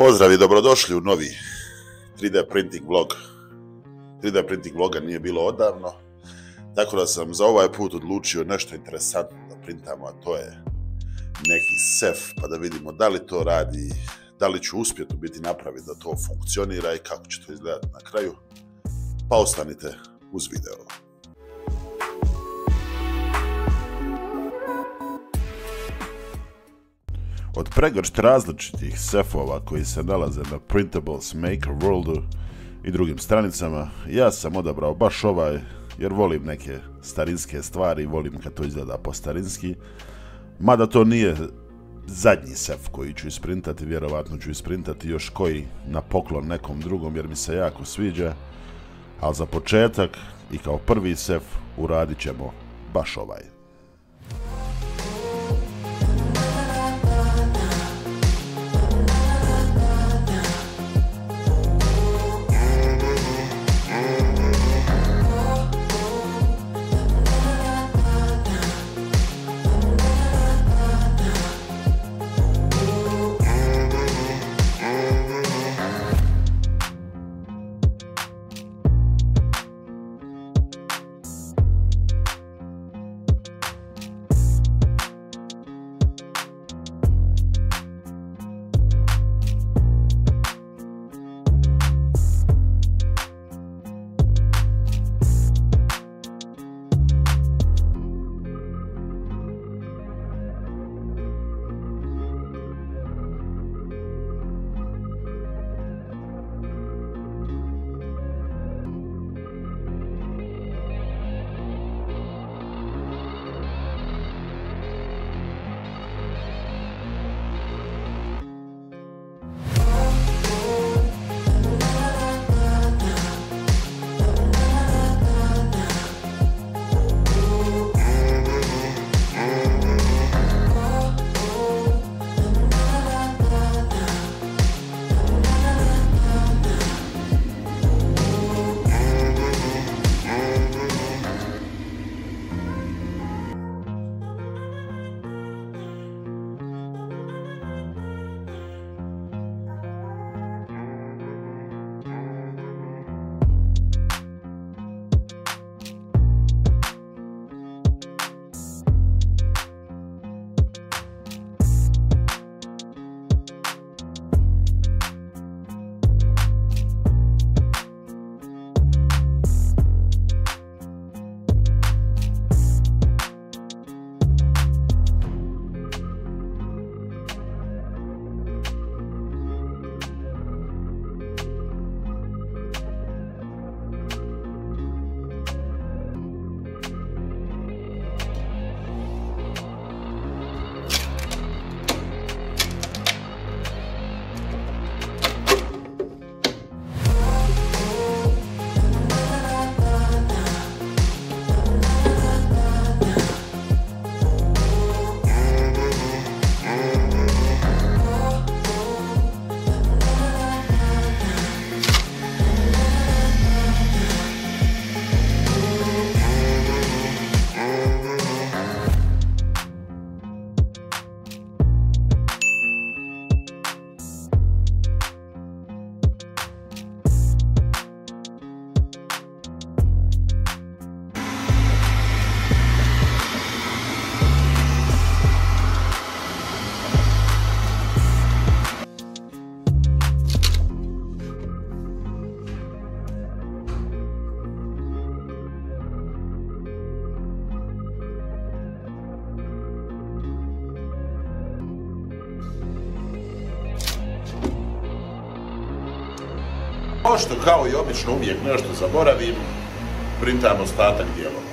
Pozdrav i dobrodošli u novi 3D printing vlog. 3D printing vloga nije bilo odavno, tako da sam za ovaj put odlučio nešto interesantno da printamo, a to je neki SEF, pa da vidimo da li to radi, da li ću uspjeti biti napraviti da to funkcionira i kako će to izgledati na kraju. Pa ostanite uz video. Od pregršt različitih SEF-ova koji se nalaze na Printables Maker Worldu i drugim stranicama, ja sam odabrao baš ovaj jer volim neke starinske stvari, volim kad to izgleda po starinski. Mada to nije zadnji SEF koji ću isprintati, vjerovatno ću isprintati još koji na poklon nekom drugom jer mi se jako sviđa. Ali za početak i kao prvi SEF uradit ćemo baš ovaj. Pošto kao i obično uvijek nešto zaboravim, printam ostatak dijelova.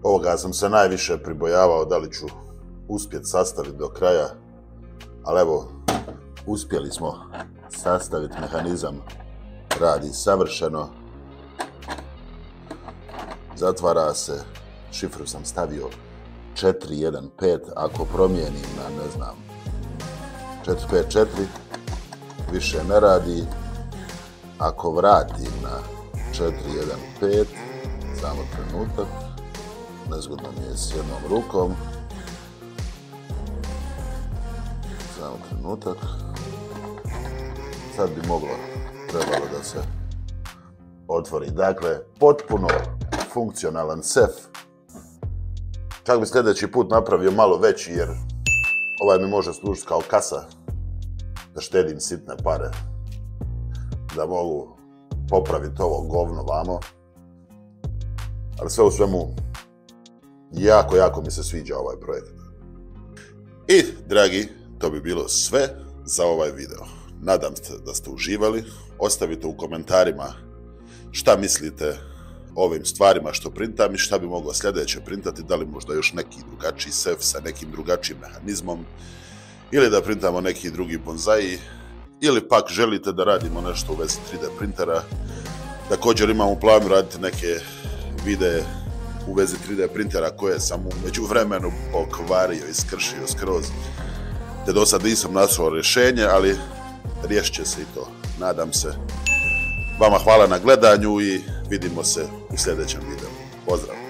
Ovoga sam se najviše pribojavao da li ću uspjeti sastaviti do kraja, ali evo, uspjeli smo sastaviti mehanizam radi savršeno. Zatvara se, šifru sam stavio 415, ako promijenim na, ne znam, 454, više ne radi. Ako vratim na 415, samo trenutak, nezgodno mi je s jednom rukom, samo trenutak, sad bi trebalo da se otvori. Dakle, potpuno funkcionalan SEF. Čak bi sljedeći put napravio malo veći, jer ovaj mi može služiti kao kasa, da štedim sitne pare, da mogu popraviti ovo govno vamo. Ali sve u svemu, jako mi se sviđa ovaj projekt. I, dragi, to bi bilo sve za ovaj video. Nadam se da ste uživali. Ostavite u komentarima šta mislite o ovim stvarima što printam i šta bi moglo sljedeće printati, da li možda još neki drugačiji SEF sa nekim drugačijim mehanizmom, ili da printamo neki drugi bonzai, ili pak želite da radimo nešto u vezi 3D printera. Također imam u planu raditi neke videe u vezi 3D printera koje sam u međuvremenu pokvario i skršio skroz, te do sad nisam našao rješenje, ali riješit će se i to, nadam se. Vama hvala na gledanju i vidimo se u sljedećem videu. Pozdrav!